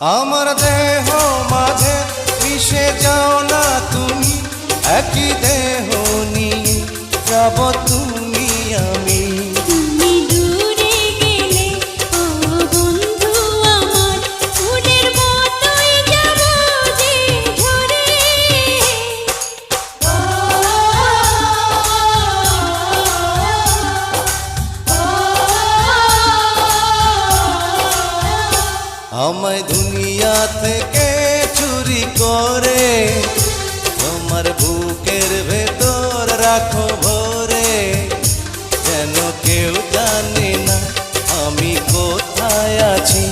আমার দেহ মাঝে মিশে যাও না তুমি, একই দেহ নিয়ে যাব তুমি আমি। তুমি দূরে গেলে ও বন্ধু আমার, ফুলের মতোই যাব যে ঝরে। আমায় দুনিয়া থেকে চুরি করে তোমার বুকের ভেতর রাখো ভরে, যেন কেউ জানে না আমি কোথায় আছি।